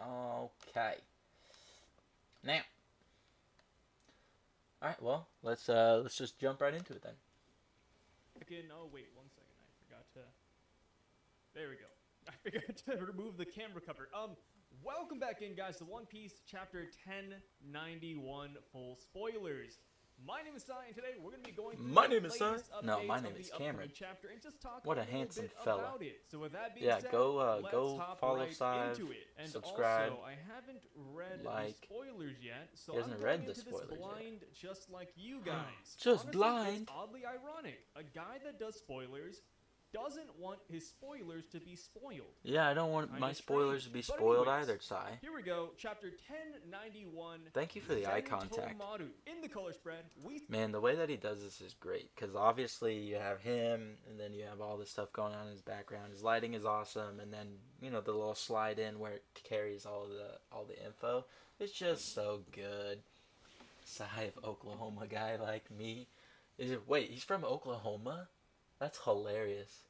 Okay. Now. Alright, well, let's just jump right into it then. Oh wait, 1 second. I forgot to. There we go. I forgot to remove the camera cover. Welcome back in, guys, to One Piece Chapter 1091 full spoilers. My name is Sai, and today we're going to be going through My name is Sai. latest No, updates my of name the is Cameron. upcoming chapter and just talk What a a little handsome bit fella. about it. So with that being Yeah, said, go let's hop follow right Sai, into it. And subscribe, also, I haven't read like. the spoilers yet, so He I'm hasn't going read the into this spoilers blind just like you guys. Just Honestly, blind? It's oddly ironic. A guy that does spoilers doesn't want his spoilers to be spoiled. Yeah, I don't want my spoilers to be spoiled either, Sai. Here we go, chapter 1091. Thank you for the eye contact. In the color spread, Man, the way that he does this is great, because obviously you have him, and then you have all this stuff going on in his background. His lighting is awesome, and then, you know, the little slide in where it carries all the info. It's just so good. Sai of Oklahoma guy like me. Wait, he's from Oklahoma? That's hilarious.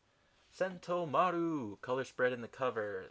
Sentomaru, color spread in the cover.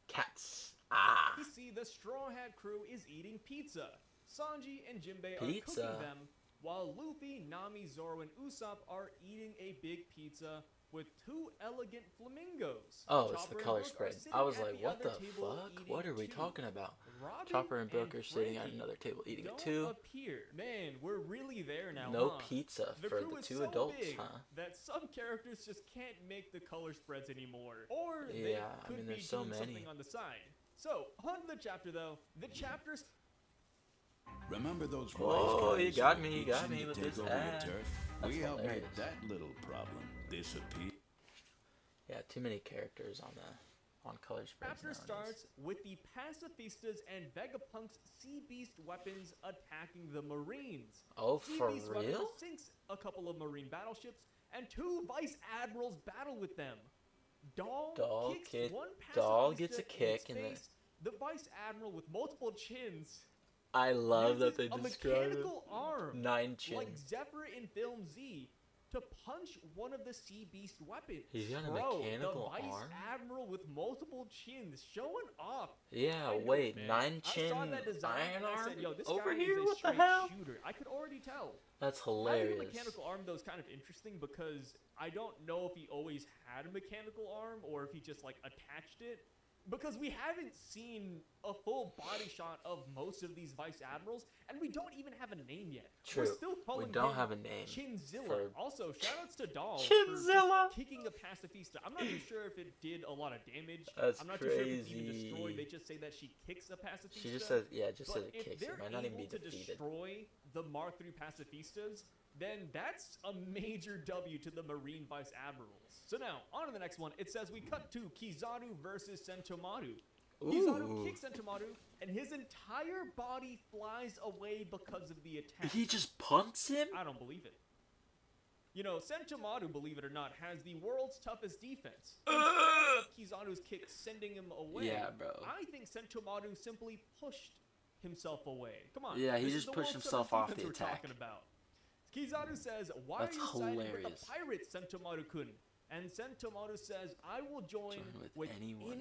Cats. Ah. You see, the Straw Hat crew is eating pizza. Sanji and Jinbei are Pizza. cooking them, while Luffy, Nami, Zoro, and Usopp are eating a big pizza with two elegant flamingos. Oh, it's Chopper the and color Brook are spread. sitting I was at like, the what other the table fuck? eating What are we too. talking about? Robin Chopper and Brook are sitting at Frankie another table eating it don't too. appear. Man, we're really there now, No huh? pizza The for crew the is two so adults, big huh? that some characters just can't make the color spreads anymore. Or Yeah, they I could mean, be there's so doing many. something on the side. So, on to the chapter though. The chapter's Remember those Oh, he wise guys got who me, he were got itching me to with take his over your ad. turf? That's We helped make hilarious. that little problem disappear. Yeah, too many characters on color spreads chapter nowadays. starts with the pacifistas and Vegapunk's sea beast weapons attacking the Marines. Oh, Sea for Beast real? weapons sinks a couple of Marine battleships, and two vice admirals battle with them. Dahl gets a kick in the vice admiral with multiple chins. I love that uses they a describe it. mechanical arm, 9 chins. like Zephyr in Film Z, to punch one of the Sea Beast weapons. He's got a Bro, mechanical the vice arm? admiral with multiple chins, showing off. Yeah, I know, wait, man. 9 chin I saw that design iron and I arm said, yo, this over guy here? is a What the straight hell? shooter. I could already tell. That's Having hilarious. a mechanical arm though is kind of interesting because I don't know if he always had a mechanical arm or if he just like attached it. Because we haven't seen a full body shot of most of these vice admirals, and we don't even have a name yet. True. We're still calling We don't him have a name. Chinzilla. for- Also, shoutouts to Dahl Chinzilla! for kicking a pacifista. I'm not too sure if it did a lot of damage. That's I'm not too sure if it's even crazy. destroyed. They just say that she kicks a pacifista. She just says, yeah, it just But says it if kicks. they're It might not even be able to defeated. destroy the Mark III pacifistas, then that's a major W to the Marine Vice Admirals. So now, on to the next one. It says we cut to Kizaru versus Sentomaru. Kizaru Ooh. kicks Sentomaru, and his entire body flies away because of the attack. He just punts him? I don't believe it. You know, Sentomaru, believe it or not, has the world's toughest defense. Kizaru's kick sending him away. Yeah, bro. I think Sentomaru simply pushed himself away. Come on. Yeah, he this is just the pushed world's himself toughest off the defense we're attack. talking about. Kizaru says, why That's are you siding with hilarious. the pirates, Sentomaru-kun? And Sentomaru says, I will join with anyone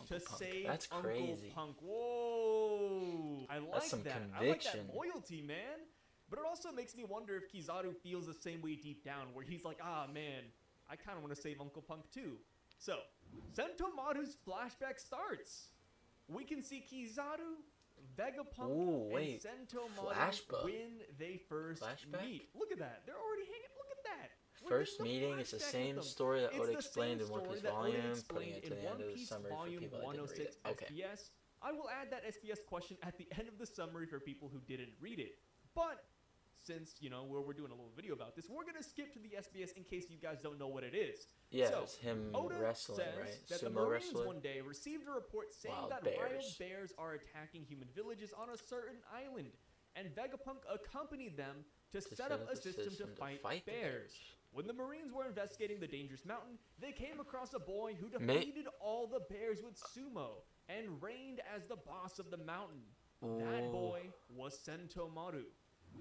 to save That's Uncle crazy. Punk. Whoa. I like some that. conviction. I like that loyalty, man. But it also makes me wonder if Kizaru feels the same way deep down, where he's like, ah, man, I kind of want to save Uncle Punk too. So, Sentomaru's flashback starts. We can see Kizaru, Vegapunk, Ooh, and wait. Sentomaru Flashback? when they first Flashback? meet. Look at that. They're already hanging. Look at that. We're First getting meeting is the flashback with same them. story that It's Oda the explained same in One story Piece that Oda Volume, putting explained it to in the end One of the Piece summary for Volume people that didn't read 106 it. Okay. SBS. I will add that SBS question at the end of the summary for people who didn't read it. But since, you know, we're doing a little video about this, we're going to skip to the SBS in case you guys don't know what it is. Yeah, So, it was him Oda wrestling, says right? that the Sumo Marines wrestler? one day received a report saying Wild that bears. wild bears are attacking human villages on a certain island, and Vegapunk accompanied them to set up a system to fight the bears. When the Marines were investigating the dangerous mountain, they came across a boy who defeated all the bears with sumo and reigned as the boss of the mountain. That Ooh. boy was Sentomaru.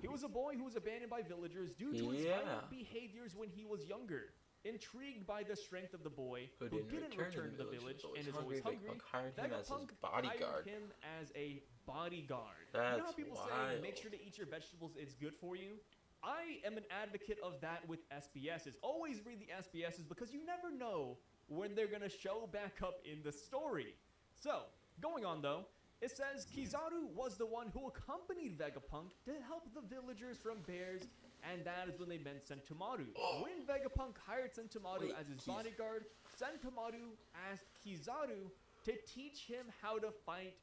He was a boy who was abandoned by villagers due to his Yeah. violent behaviors when he was younger. Intrigued by the strength of the boy, Who didn't return to the village and is always hungry, hired him as his bodyguard. hired him as a bodyguard. That's You know how people say, wild. make sure to eat your vegetables, it's good for you? I am an advocate of that with SBSs. Always read the SBSs because you never know when they're going to show back up in the story. So, going on though, it says Kizaru was the one who accompanied Vegapunk to help the villagers from bears, and that is when they met Sentomaru. When Vegapunk hired Sentomaru as his bodyguard, Sentomaru asked Kizaru to teach him how to fight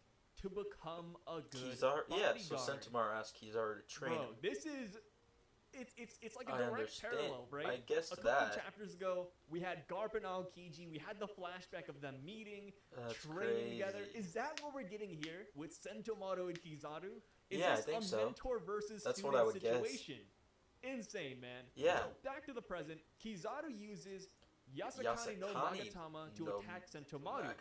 to become a good bodyguard. So Sentomaru asked Kizaru to train him. This is... It's like a direct parallel, right? I guess a couple chapters ago, we had Garp and Aokiji. We had the flashback of them meeting, training together. Is that what we're getting here with Sentomaru and Kizaru? Is I this think a so. mentor versus That's student what I would situation? Insane, man. Yeah. So, back to the present. Kizaru uses Yasakani no Nagatama to attack Sentomaru.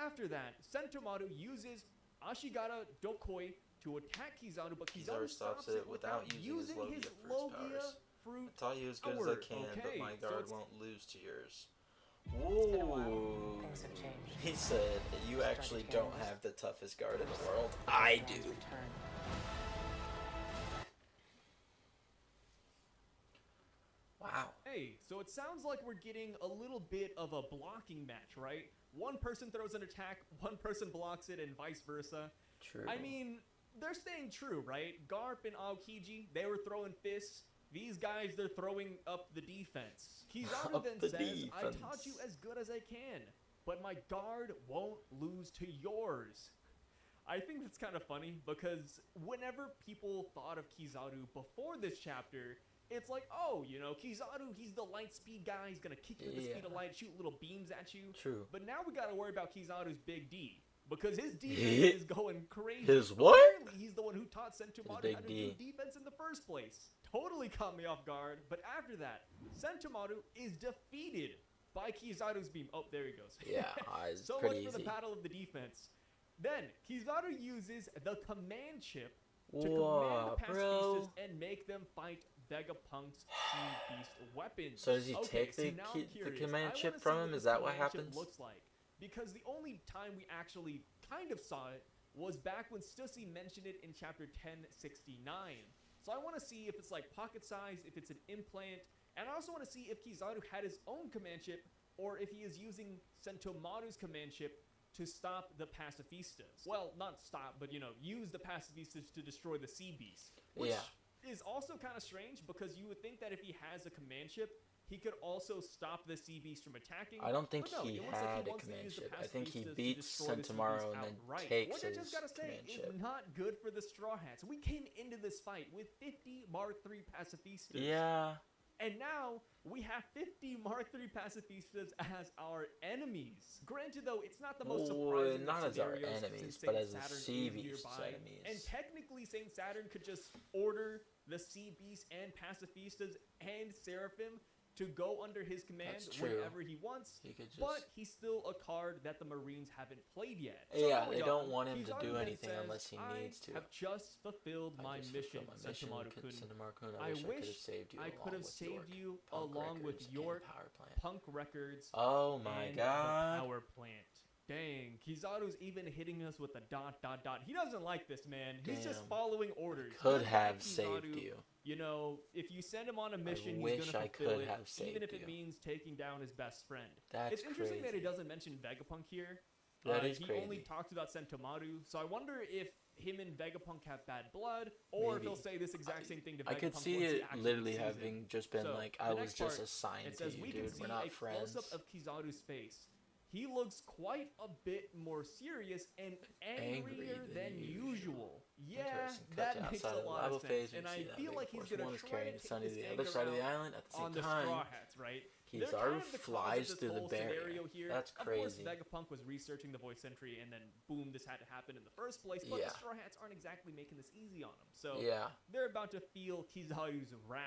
After that, Sentomaru uses Ashigara Dokoi to attack Kizaru, but Kizaru stops it without using his Logia fruit. I taught you as good as I can, but my guard won't lose to yours. Whoa. Things have changed. He said, you actually don't have the toughest guard in the world. I do. Wow. Hey, so it sounds like we're getting a little bit of a blocking match, right? One person throws an attack, one person blocks it, and vice versa. True. I mean, they're staying true, right? Garp and Aokiji, they were throwing fists. These guys, they're throwing up the defense. Kizaru then says, I taught you as good as I can, but my guard won't lose to yours. I think that's kind of funny because whenever people thought of Kizaru before this chapter, it's like, oh, you know, Kizaru, he's the light speed guy. He's going to kick you with the speed of light, shoot little beams at you. True. But now we got to worry about Kizaru's big D. Because his defense is going crazy. His what? Apparently, he's the one who taught Sentomaru how to do defense in the first place. Totally caught me off guard. But after that, Sentomaru is defeated by Kizaru's beam. Oh, there he goes. Yeah, it's so pretty much for easy. the battle of the defense. Then, Kizaru uses the command chip to command the pacifistas and make them fight Vegapunk's Sea Beast weapons. So does he take the command chip from him? Is that what happens? Looks like. Because the only time we actually kind of saw it was back when Stussy mentioned it in chapter 1069. So I want to see if it's like pocket size, if it's an implant, and I also want to see if Kizaru had his own command chip or if he is using Sentomaru's command chip to stop the pacifistas. Well, not stop, but, you know, use the pacifistas to destroy the Sea Beast. Which is also kind of strange because you would think that if he has a command chip, he could also stop the Sea Beast from attacking. I don't think he had a command chip. I think he beats Sentomaru and then takes his command chip. It's not good for the Straw Hats. We came into this fight with 50 Mark III pacifistas. Yeah. And now we have 50 Mark III pacifistas as our enemies. Granted, though, it's not the most surprising not as our scenarios enemies, since but Saint as the Saturn Sea is Beast's nearby. enemies. And technically, Saint Saturn could just order the Sea Beast and pacifistas and Seraphim to go under his command whenever he wants, but he's still a card that the Marines haven't played yet. So they don't want him to do anything unless he needs to. I have just fulfilled my mission, Sentomaru-kun. I wish I could have saved you along with York, Punk Records, and the power plant. Dang, Kizaru's even hitting us with a ... He doesn't like this, man. He's just following orders. Could have saved you. You know, if you send him on a mission, he's going to fulfill it, even if it means taking down his best friend. It's interesting that he doesn't mention Vegapunk here. That is crazy. He only talks about Sentomaru, so I wonder if him and Vegapunk have bad blood, or if he'll say this exact same thing to Vegapunk. I could see it literally having just been like, I was just assigned to you, dude. We're not friends. Close-up of Kizaru's face. He looks quite a bit more serious and angrier than usual. Yeah, that makes a lot of sense. And I feel like he's going to try to take this the other side of the island at the same on the time. Straw Hats, right? Kizaru flies through the barrier. That's crazy. Of course, Vegapunk was researching the voice entry, and then boom, this had to happen in the first place. But the Straw Hats aren't exactly making this easy on him. So they're about to feel Kizaru's wrath.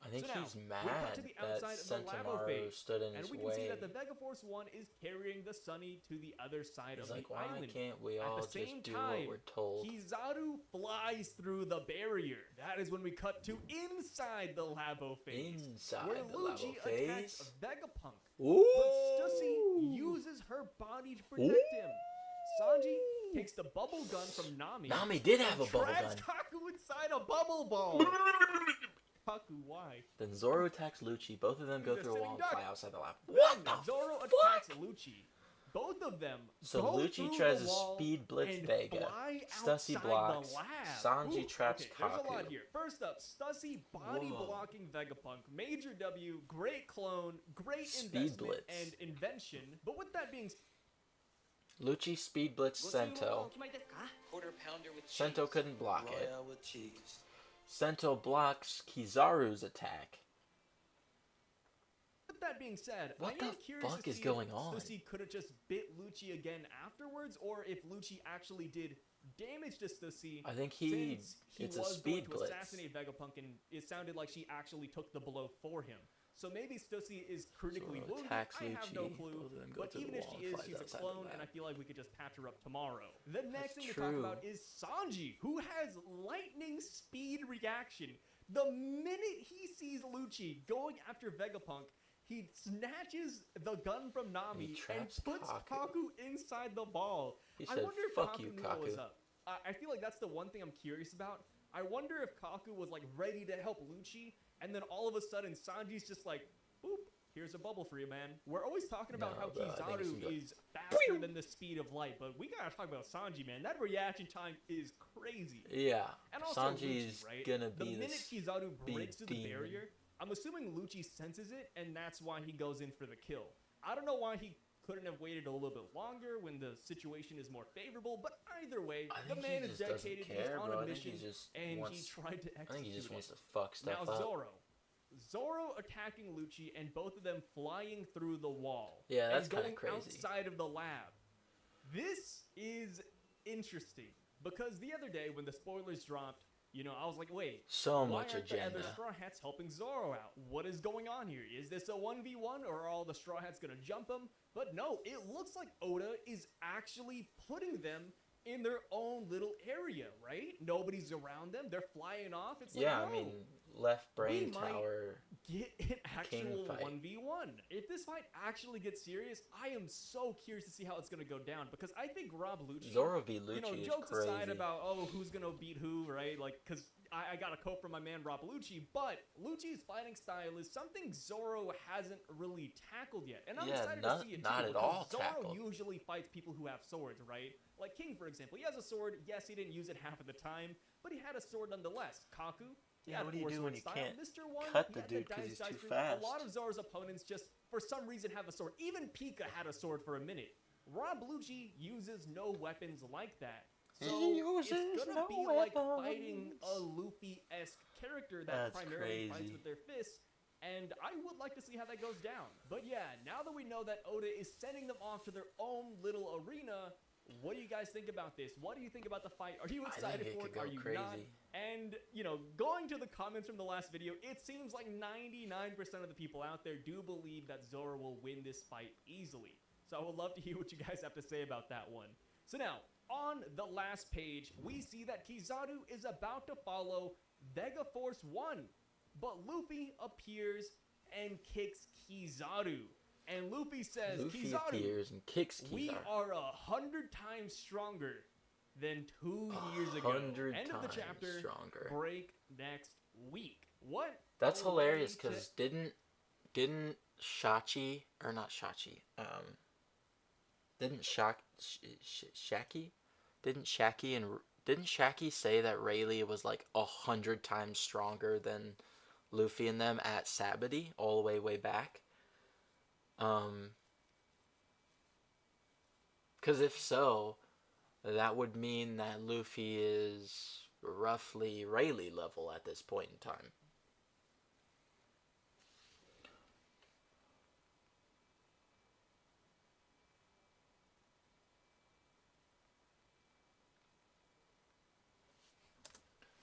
I think So now, he's we mad cut to the that outside of the Labo Sentomaru phase, stood in and his we can way. see that the Vega Force 1 is carrying the Sunny to the other side He's of like, the why island. can't we At all the just same do time, what we're told? Kizaru flies through the barrier. That is when we cut to inside the Labo phase, Inside where the Lucci Labo attacks phase? Vegapunk. Ooh! But Stussy uses her body to protect him. Sanji takes the bubble gun from Nami. Nami did have a bubble traps gun. Kaku inside a bubble ball. Kaku, why? Then Zoro attacks Lucci. Both of them go He's a through a wall sitting and duck. fly outside the lab. What the Zoro fuck? attacks Lucci. Both of them So go Lucci through tries the to wall speed blitz and Vega. fly Stussy outside blocks. the lab. Sanji traps okay, there's a lot Kaku. here. First up, Stussy body Whoa. blocking Vegapunk. Major W, great clone, great Speed investment blitz. and invention. But with that being Lucci speed blitz Sento. Quarter pounder with cheese. Sento couldn't block it. Royale with cheese. Sento blocks Kizaru's attack. With that being said, What I am the curious fuck to is see going if on? Stussy could have just bit Lucci again afterwards, or if Lucci actually did damage to Stussy. I think Since he it's a was speed going to blitz. assassinate Vegapunk, and it sounded like she actually took the blow for him. So maybe Stussy is critically Zoro wounded. attacks I have no Lucci. clue. Both of them go But through the even if wall she and is, flies she's a outside the clone, and I lab. feel like we could just patch her up tomorrow. The next thing to talk true. about is Sanji, who has lightning speed reaction. The minute he sees Lucci going after Vegapunk, he snatches the gun from Nami and traps puts Kaku. Kaku inside the ball. He I said, wonder if "Fuck Kaku you, knew what was Kaku." up. I feel like that's the one thing I'm curious about. I wonder if Kaku was like ready to help Lucci, and then all of a sudden Sanji's just like, "Boop, here's a bubble for you, man." We're always talking about No, how bro, I think it's Kizaru gonna- is faster than the speed of light, but we gotta talk about Sanji, man. That reaction time is crazy. Yeah, And also Sanji's Lucci, right? gonna The be minute this Kizaru big breaks through the demon. barrier, I'm assuming Lucci senses it, and that's why he goes in for the kill. I don't know why he couldn't have waited a little bit longer when the situation is more favorable, but either way, I the think man he is just doesn't dedicated, care, he's on bro. a I think mission, he just and he wants- tried to execute I think he just it. wants to fuck stuff Now up. Zoro attacking Lucci, and both of them flying through the wall. Yeah, that's and kinda going crazy. outside of the lab. This is interesting, because the other day when the spoilers dropped, you know, I was like, wait, So why much aren't the agenda. other Straw Hats helping Zoro out? What is going on here? Is this a 1v1, or are all the Straw Hats gonna jump him? But no, it looks like Oda is actually putting them in their own little area, right? Nobody's around them. They're flying off. It's like, Yeah, no, I mean, left brain we might tower. get an actual fight. 1v1. If this fight actually gets serious, I am so curious to see how it's gonna go down, because I think Rob Lucci, Zoro v. you know, Lucci is jokes crazy. aside about, oh, who's gonna beat who, right? Like, because I got a quote from my man Rob Lucci, but Lucci's fighting style is something Zoro hasn't really tackled yet, and I'm Yeah, excited not- to see it too. not at because all Zoro tackled. usually fights people who have swords, right? Like King, for example, he has a sword. Yes, he didn't use it half of the time, but he had a sword nonetheless. Kaku, he Yeah, had what do you do four-sword when you style. can't Mr. One, cut he the had dude Dice 'cause he's too Dice Room. fast? A lot of Zoro's opponents just, for some reason, have a sword. Even Pika had a sword for a minute. Rob Lucci uses no weapons like that. So He it's uses gonna no be like fighting weapons. a Luffy-esque character that That's primarily fights crazy. with their fists, and I would like to see how that goes down. But yeah, now that we know that Oda is sending them off to their own little arena, what do you guys think about this? What do you think about the fight? Are you I think excited it for could it? go Are you crazy. not? And, you know, going to the comments from the last video, it seems like 99% of the people out there do believe that Zoro will win this fight easily. So I would love to hear what you guys have to say about that one. So now, on the last page, we see that Kizaru is about to follow Vega Force 1. But Luffy appears and kicks Kizaru. And Luffy says, Luffy Kizaru, appears and kicks Kizaru. we are 100 times stronger than 2 years ago. 100 End of the times chapter. stronger. Break next week. What? That's a way hilarious to- because didn't Shachi or not Shachi didn't Shaki didn't Shaki say that Rayleigh was like 100 times stronger than Luffy and them at Sabaody all the way back? Because if so, that would mean that Luffy is roughly Rayleigh level at this point in time.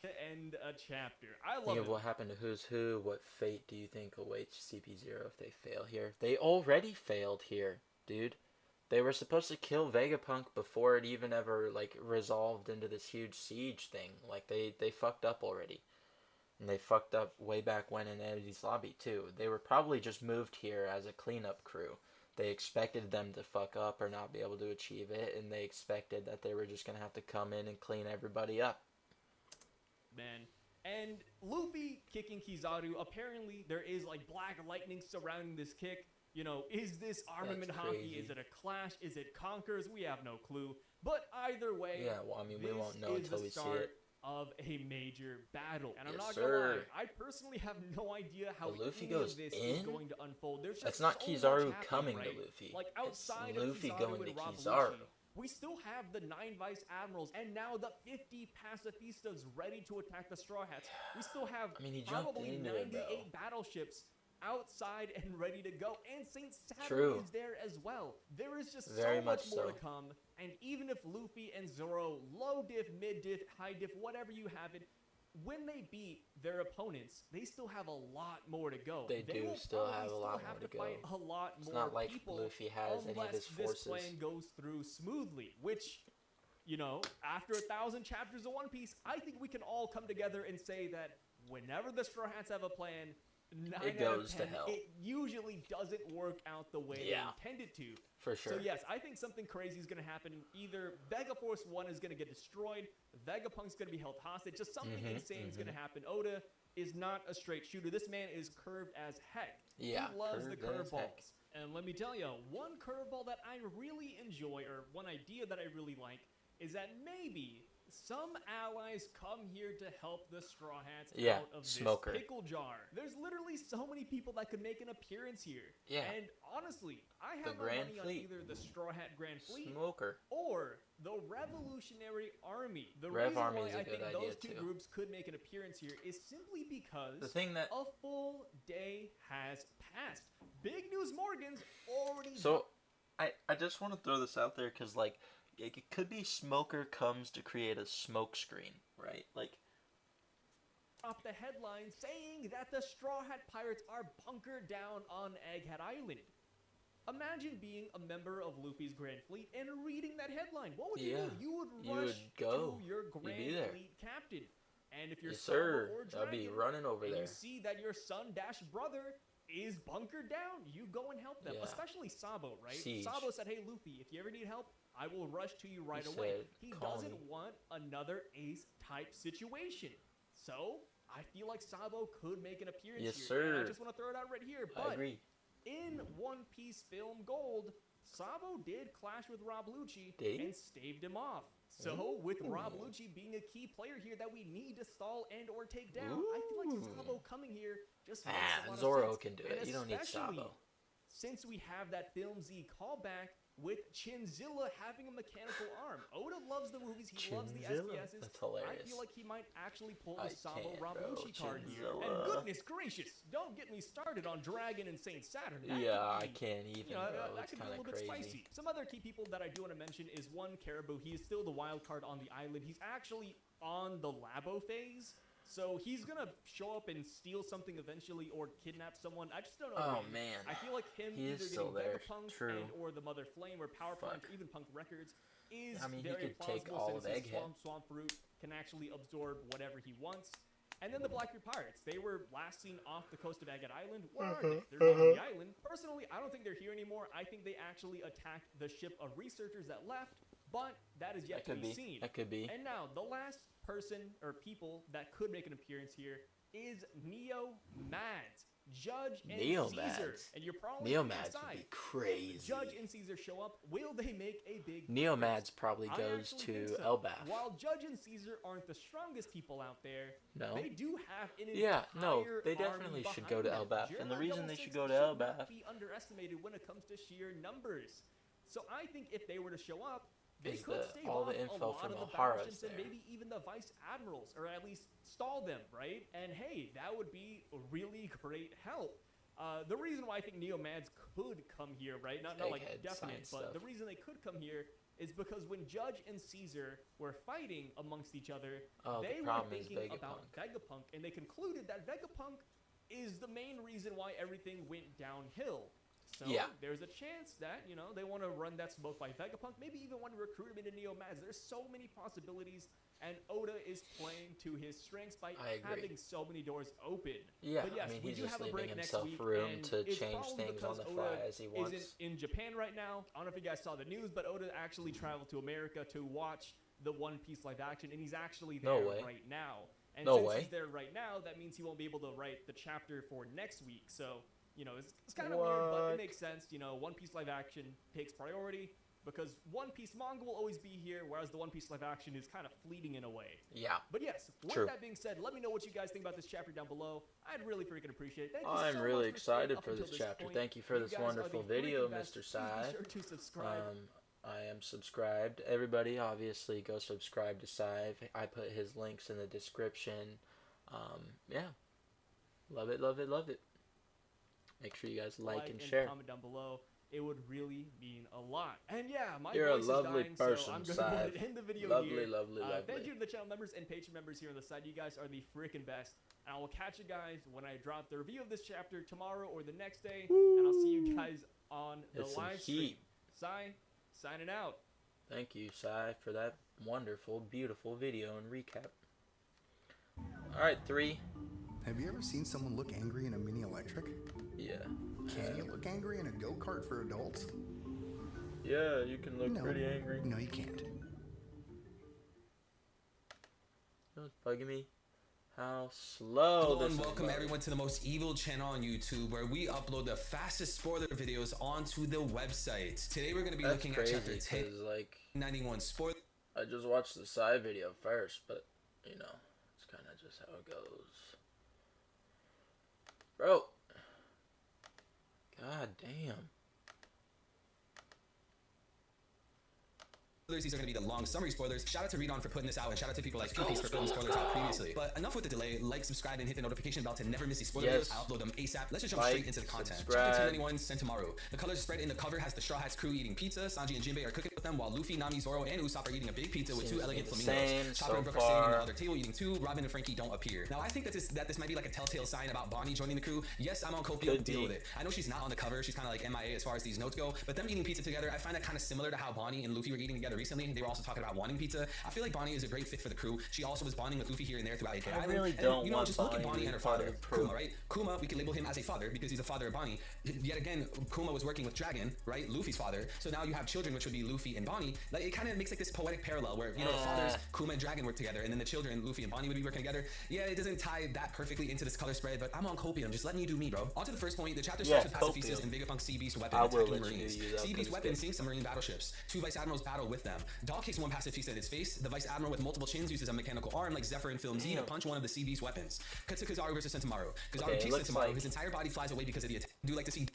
to end a chapter. I love Think of it. what happened to Who's Who. What fate do you think awaits CP0 if they fail here? They already failed here, dude. They were supposed to kill Vegapunk before it even ever, like, resolved into this huge siege thing. Like, they fucked up already. And they fucked up way back when in Eddie's lobby, too. They were probably just moved here as a cleanup crew. They expected them to fuck up or not be able to achieve it, and they expected that they were just going to have to come in and clean everybody up. Man. And Luffy kicking Kizaru, apparently there is like black lightning surrounding this kick. You know, is this armament hockey? Crazy. Is it a clash? Is it Conquers? We have no clue. But either way, Yeah, well, I mean, we won't know until we see it. Of a major battle. And I'm Yes, not gonna lie, sir. I personally have no idea how But Luffy any goes of this in? is going to unfold. There's just That's not so much Kizaru happening, coming right? to Luffy. Like outside It's of Luffy Kizaru going and to Rob Kizaru. Lucci, we still have the 9 Vice Admirals and now the 50 pacifistas ready to attack the Straw Hats. We still have I mean, he jumped probably into it, 98 battleships outside and ready to go, and Saint Saturn True. is there as well. There is just Very so much much more so. to come, and even if Luffy and Zoro, low diff, mid diff, high diff, whatever you have it, when they beat their opponents, they still have a lot more to go. They do will still probably have a lot have more to fight go. a lot It's more not like people Luffy has any of unless his forces. this plan goes through smoothly, which, you know, after 1,000 chapters of One Piece, I think we can all come together and say that whenever the Straw Hats have a plan, 9 It out of goes to 10, hell. it usually doesn't work out the way Yeah. they intended to. For sure. So yes, I think something crazy is going to happen. Either Vega Force 1 is going to get destroyed, Vegapunk's going to be held hostage, just something insane is going to happen. Oda is not a straight shooter. This man is curved as heck. Yeah, he loves the curved as heck. curveballs. And let me tell you, one curveball that I really enjoy, or one idea that I really like, is that maybe some allies come here to help the Straw Hats Yeah, out of Smoker. this pickle jar. There's literally so many people that could make an appearance here. Yeah. And honestly, I have my Grand money Fleet. on either the Straw Hat Grand Fleet Smoker. or the Revolutionary Army. The Rev reason Army why is a I good think idea, those two too. groups could make an appearance here is simply because The thing that... a full day has passed. Big News Morgan's already So, I just want to throw this out there because, like, it could be Smoker comes to create a smoke screen, right? Like, off the headline saying that the Straw Hat Pirates are bunkered down on Egghead Island. Imagine being a member of Luffy's Grand Fleet and reading that headline. What would you Yeah, do? You would you rush would go. to your You'd be Grand there. Fleet captain. And if you're yes, Sabo sir. or I'll be Dragon, running over and there. you see that your son-brother is bunkered down, you go and help them. Yeah. Especially Sabo, right? Siege. Sabo said, hey, Luffy, if you ever need help, I will rush to you right He away. said, He "Call doesn't me." want another Ace-type situation. So, I feel like Sabo could make an appearance Yes, here. And I sir. just want to throw it out right here. I But agree. in One Piece Film Gold, Sabo did clash with Rob Lucci Did he? and staved him off. So, with Rob Lucci being a key player here that we need to stall and or take down, I feel like Ooh. Sabo coming here just makes a lot of Zoro sense. can do And it. You don't need especially Sabo. Since we have that Film Z callback with Chinzilla having a mechanical arm. Oda loves the movies. He loves the Chinzilla? SPSs. That's hilarious. I feel like he might actually pull I the Sabo can't, Rob bro. Lucci card here. Chinzilla. And goodness gracious, don't get me started on Dragon and Saint Saturn. That Yeah, could I be- can't even, you know, bro. that It's could be a kind little of bit crazy. spicy. Some other key people that I do want to mention is one Caribou. He is still the wild card on the island. He's actually on the Labo phase. So he's going to show up and steal something eventually or kidnap someone. I just don't know. Oh, when. man. I feel like him He either is still getting there. Vegapunk True. and or the Mother Flame or Power Punch Fuck. or even Punk Records is I mean, he very could take plausible all of since his Egghead. swamp fruit can actually absorb whatever he wants. And then the Blackbeard Pirates. They were last seen off the coast of Egghead Island. Where are they? They're not on the island. Personally, I don't think they're here anymore. I think they actually attacked the ship of researchers that left, but that is yet That to could be be. seen. That could be. And now, the last person or people that could make an appearance here is Neo Mads, Judge and Neo Caesar. Mads. And you're probably Neo thinking Mads would outside, be crazy. Judge and Caesar show up. Will they make a big Neo difference? Mads probably I goes actually to think so. Elbaf. While Judge and Caesar aren't the strongest people out there, No? they do have an Yeah, no, entire they army definitely should go to behind them. Elbaf, and the Jeremiah reason they 66 should go to should not Elbaf- be underestimated when it comes to sheer numbers. So I think if they were to show up, they Is could the- stave all off the a info lot from of the Ohara's battleships and there. maybe even the vice admirals, or at least stall them, right? And hey, that would be a really great help. The reason why I think Neo Mads could come here, right? Not like Egghead definite, science but stuff. the reason they could come here is because when Judge and Caesar were fighting amongst each other, Oh, they the were problem is thinking about Vegapunk, and they concluded that Vegapunk is the main reason why everything went downhill. So Yeah. there's a chance that, you know, they want to run that smoke by Vegapunk, maybe even want to recruit him into Neo Mads. There's so many possibilities, and Oda is playing to his strengths by I agree. having so many doors open. Yeah, But yes, I mean, we he's do just have a leaving break next himself week, room and to it's change probably things on because the fly Oda as he wants. isn't in Japan right now. I don't know if you guys saw the news, but Oda actually traveled to America to watch the One Piece live action, and he's actually No there way. right now. And No since way. he's there right now, that means he won't be able to write the chapter for next week. So, you know, it's kind of weird, but What? it makes sense. You know, One Piece live action takes priority because One Piece manga will always be here, whereas the One Piece live action is kind of fleeting in a way. Yeah. But yes, with True. that being said, let me know what you guys think about this chapter down below. I'd really freaking appreciate it. Thank you I'm so really much for staying excited up for until this chapter. point. Thank you for You this guys are wonderful the video, freaking best. Mr. Please Sai. be sure to subscribe. I am subscribed. Everybody, obviously, go subscribe to Sai. I put his links in the description. Yeah. Love it, love it, love it. Make sure you guys like and share. Comment down below. It would really mean a lot. And yeah, my You're a voice lovely is dying, person, so I'm going Sai. to end the video Lovely, here. lovely, lovely. Thank you to the channel members and Patreon members here on the side. You guys are the freaking best. And I will catch you guys when I drop the review of this chapter tomorrow or the next day. And I'll see you guys on the It's some live stream. heat. Sai, signing out. Thank you, Sai, for that wonderful, beautiful video and recap. Alright, 3. Have you ever seen someone look angry in a mini electric? Yeah. Can you look angry in a go-kart for adults? Yeah, you can look No. pretty angry. No, you can't. You know what's bugging me? How slow Hello this and is welcome going. everyone to the most evil channel on YouTube, where we upload the fastest spoiler videos onto the website. Today we're going to be That's looking crazy, at chapter 10, 'cause, like, 91 spoiler. I just watched the side video first, but, you know, it's kind of just how it goes. Bro. God damn. These are going to be the long summary spoilers. Shout out to Redon for putting this out, and shout out to people like Cookies for putting spoilers out previously. But enough with the delay. Like, subscribe, and hit the notification bell to never miss these spoiler Yes. videos. I'll upload them ASAP. Let's just jump Like, straight into the content. subscribe. Chapter 1091, Sentomaru. The colors spread in the cover has the Straw Hats crew eating pizza. Sanji and Jinbei are cooking with them, while Luffy, Nami, Zoro, and Usopp are eating a big pizza with Seems two elegant to be the flamingos. same Chopper so and Brook are sitting on the far. other table eating too. Robin and Frankie don't appear. Now, I think that this might be like a telltale sign about Bonnie joining the crew. Yes, I'm on Copio to Could deal be. with it. I know she's not on the cover. She's kind of like MIA as far as these notes go. But them eating pizza together, I find that kind of similar to how Bonnie and Luffy were eating together recently. They were also talking about wanting pizza. I feel like Bonnie is a great fit for the crew. She also was bonding with Luffy here and there throughout AK I Island. really And, don't you know, want just look at Bonnie to Bonnie be and her part of father, the crew. Kuma, right? Kuma, we can label him as a father because he's a father of Bonnie. Yet again, Kuma was working with Dragon, right? Luffy's father. So now you have children, which would be Luffy and Bonnie. Like, it kind of makes like this poetic parallel where, you know, the fathers, Kuma and Dragon work together, and then the children, Luffy and Bonnie, would be working together. Yeah, it doesn't tie that perfectly into this color spread, but I'm on Copium. Just letting you do me, bro. On to the first point. The chapter starts with Pacifistas Copium. and Vegapunk Sea Beast weapon I will attacking let you Marines. do you, though, Sea 'cause Beast it's weapon good. sinks some Marine battleships. Two Vice Admirals battle with them. Dog kicks one Pacifista in his face. The Vice Admiral with multiple chins uses a mechanical arm like Zephyr in Film Z to punch one of the Sea Beast weapons. Cut to Kizaru versus Sentomaru. Kizaru Okay, it kicks looks Sentomaru. like- His entire body flies away because of the attack. Do you like to see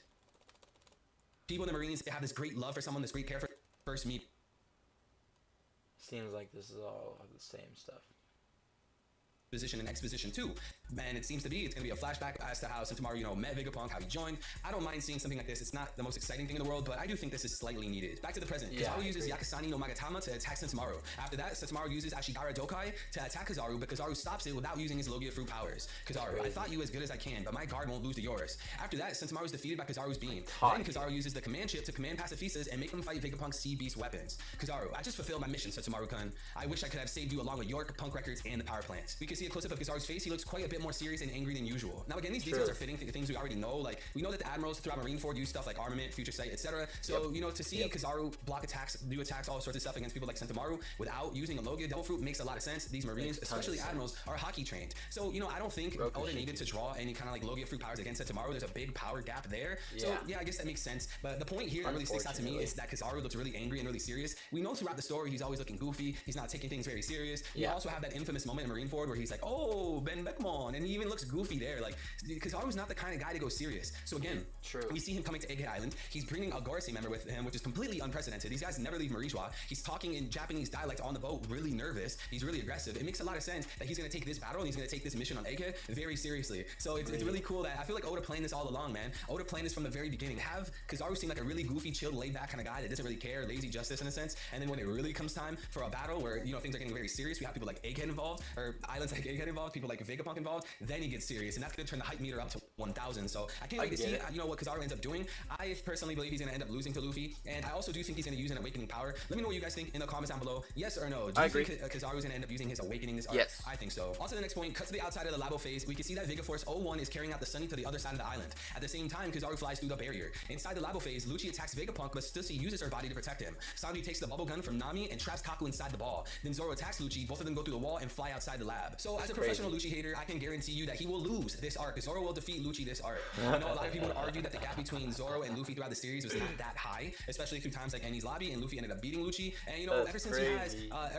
people in the Marines have this great love for someone, this great care for first meet? Seems like this is all the same stuff. Position and exposition too, and it seems to be it's going to be a flashback as to how Sentomaru, you know, met Vegapunk, how he joined. I don't mind seeing something like this. It's not the most exciting thing in the world, but I do think this is slightly needed. Back to the present. Yeah, Kizaru I uses agree. Yakasani no Magatama to attack Sentomaru. After that, Sentomaru uses Ashigara Dokai to attack Kizaru, but Kizaru stops it without using his Logia fruit powers. Kizaru, I fought you as good as I can, but my guard won't lose to yours. After that, Sentomaru is defeated by Kizaru's beam. Then Kizaru uses the command chip to command Pacifistas and make them fight Vegapunk's Sea Beast weapons. Kizaru, I just fulfilled my mission, Sentomaru-kun. I wish I could have saved you along with York, Punk Records, and the power plant. We can see a close-up of Kizaru's face. He looks quite a bit more serious and angry than usual. Now again, these details are fitting to things we already know. Like, we know that the admirals throughout Marineford use stuff like armament, future sight, etc. So, you know, to see Kizaru block attacks, do attacks, all sorts of stuff against people like Sentomaru without using a Logia Devil Fruit makes a lot of sense. These Marines, especially admirals, are hockey trained. So, you know, I don't think Oda needed to draw any kind of like Logia Fruit powers against Sentomaru. There's a big power gap there. So, yeah, I guess that makes sense. But the point here that really sticks out to me is that Kizaru looks really angry and really serious. We know throughout the story he's always looking goofy. He's not taking things very serious. We also have that infamous moment in Marineford where he's like, oh, Ben Beckmon, on, and he even looks goofy there. Like, Kizaru's not the kind of guy to go serious. So again, we see him coming to Egghead Island. He's bringing a Gorosei member with him, which is completely unprecedented. These guys never leave Marijois. He's talking in Japanese dialect on the boat, really nervous. He's really aggressive. It makes a lot of sense that he's going to take this battle and he's going to take this mission on Egghead very seriously. So it's really cool that I feel like Oda planned this all along, man. Oda planned this from the very beginning. Have Kizaru seem like a really goofy, chilled, laid-back kind of guy that doesn't really care, lazy justice in a sense. And then when it really comes time for a battle where, you know, things are getting very serious, we have people like Egghead involved, or islands like Egghead involved, people like Vegapunk involved, then he gets serious, and that's going to turn the hype meter up to 1,000. So I can't wait to see, you know, what Kizaru ends up doing. I personally believe he's going to end up losing to Luffy, and I also do think he's going to use an awakening power. Let me know what you guys think in the comments down below. Yes or no? Do you think Kizaru's going to end up using his awakening this arc? Yes. I think so. On to the next point, cut to the outside of the Labo phase. We can see that Vega Force 01 is carrying out the Sunny to the other side of the island. At the same time, Kizaru flies through the barrier. Inside the Labo phase, Lucci attacks Vegapunk, but Stussy uses her body to protect him. Sanji takes the bubble gun from Nami and traps Kaku inside the ball. Then Zoro attacks Lucci, both of them go through the wall and fly outside the lab. So as a professional Lucci hater, I can guarantee you that he will lose this arc. Zoro will defeat Lucci this arc. I know a lot of people would argue that the gap between Zoro and Luffy throughout the series was not that high, especially through times like Enies Lobby, and Luffy ended up beating Lucci. And you know, ever since he has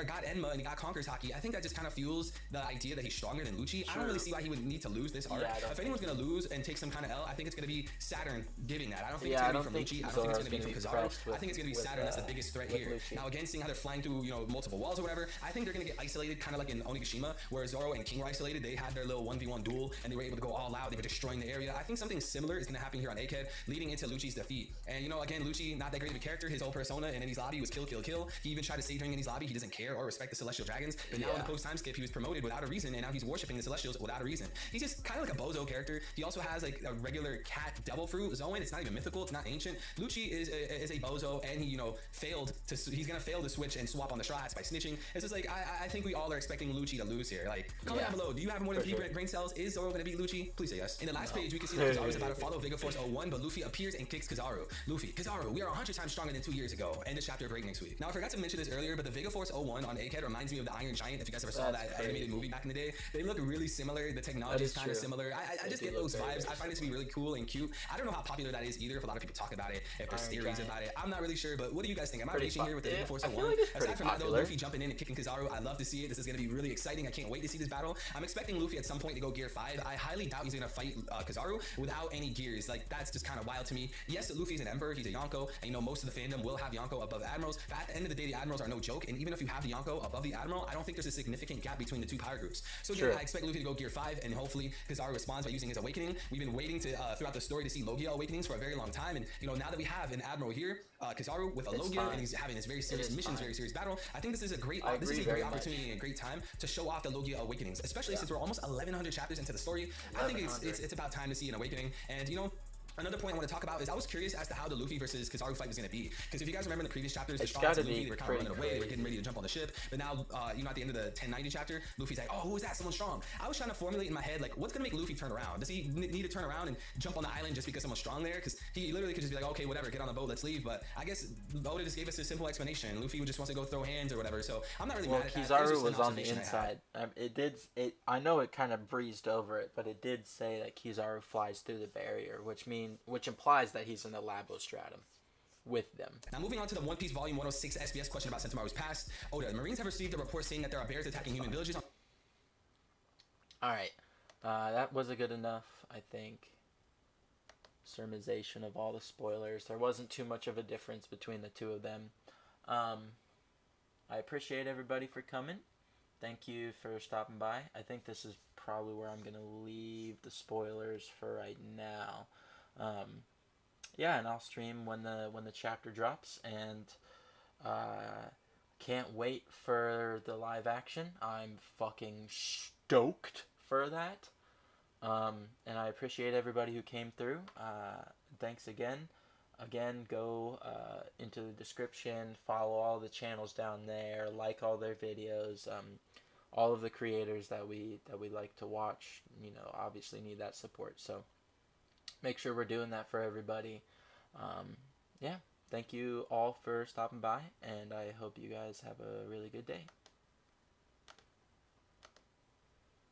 got Enma and he got Conqueror's Haki, I think that just kind of fuels the idea that he's stronger than Lucci. I don't really see why he would need to lose this arc. If anyone's gonna lose and take some kind of L, I think it's gonna be Saturn giving that. I don't think it's gonna be from Lucci. I don't think it's gonna be from Kizaru. I think it's gonna be Saturn that's the biggest threat here. Now again, seeing how they're flying through, you know, multiple walls or whatever, I think they're gonna get isolated, kind of like in Onigashima, where Zoro and King were isolated. They had their little 1v1 duel and they were able to go all out. They were destroying the area. I think something similar is gonna happen here on Egghead, leading into Lucci's defeat. And you know, again, Lucci, not that great of a character. His whole persona in Enies Lobby was kill, kill, kill. He even tried to say during Enies Lobby he doesn't care or respect the Celestial Dragons. But now in the post-time skip, he was promoted without a reason, and now he's worshiping the Celestials without a reason. He's just kind of like a bozo character. He also has like a regular cat devil fruit Zoan. It's not even mythical. It's not ancient. Lucci is a bozo, and he, you know, he's gonna fail to switch and swap on the Straw Hats by snitching. It's just like I think we all are expecting Lucci to lose here. Like, comment down below. Do you have more than 3 brain cells? Is Zoro gonna beat Lucci? Please say yes. In the last page, we can see that Kizaru is about to follow Vega Force 01, but Luffy appears and kicks Kizaru. Luffy, Kizaru, we are 100 times stronger than 2 years ago. End the chapter break next week. Now I forgot to mention this earlier, but the Vega Force 01 on Egghead reminds me of the Iron Giant. If you guys ever saw that animated movie back in the day, they look really similar. The technology is kind of similar. I just get those vibes. I find it to be really cool and cute. I don't know how popular that is either. If a lot of people talk about it, if there's theories about it, I'm not really sure. But what do you guys think? Am I reaching here with the Vega Force 01? Aside from that, though, Luffy jumping in and kicking Kizaru, I love to see it. This is going to be really exciting. I can't wait to see this battle. I'm expecting Luffy at some point to go Gear 5. I highly doubt he's going to fight Kizaru without any gears. Like, that's just kind of wild to me. Yes, Luffy's an Emperor. He's a Yonko. And you know, most of the fandom will have Yonko above Admirals. But at the end of the day, the Admirals are no joke. And even if you have the Yonko above the Admiral, I don't think there's a significant gap between the two power groups. So again, I expect Luffy to go Gear 5, and hopefully Kizaru responds by using his awakening. We've been waiting to throughout the story to see Logia awakenings for a very long time, and you know, now that we have an Admiral here, Kizaru with a Logia, and he's having this very serious missions, very serious battle, I think this is a great opportunity and a great time to show off the Logia awakenings, especially since we're almost 1100 chapters into the story. I think it's about time to see an awakening. And you know, another point I want to talk about is I was curious as to how the Luffy versus Kizaru fight was going to be. Because if you guys remember in the previous chapters, the Straw Hats and Luffy, they were kind of running away. They were getting ready to jump on the ship. But now, you know, at the end of the 1090 chapter, Luffy's like, oh, who is that? Someone strong. I was trying to formulate in my head, like, what's going to make Luffy turn around? Does he need to turn around and jump on the island just because someone's strong there? Because he literally could just be like, okay, whatever, get on the boat, let's leave. But I guess Oda just gave us a simple explanation. Luffy just wants to go throw hands or whatever. So I'm not really mad at that. Kizaru was on the inside. I know it kind of breezed over it, but it did say that Kizaru flies through the barrier, which implies that he's in the Labo stratum with them. Now moving on to the One Piece Volume 106 SBS question about Sentomaru's past. Oda, the Marines have received a report saying that there are bears attacking human villages. Alright, that was a good enough, I think, sermonization of all the spoilers. There wasn't too much of a difference between the two of them. I appreciate everybody for coming. Thank you for stopping by. I think this is probably where I'm going to leave the spoilers for right now. Yeah, and I'll stream when the chapter drops, and can't wait for the live action. I'm fucking stoked for that. And I appreciate everybody who came through. Thanks again. Again, go into the description, follow all the channels down there, like all their videos. All of the creators that we like to watch, you know, obviously need that support. So make sure we're doing that for everybody. Yeah, thank you all for stopping by, and I hope you guys have a really good day.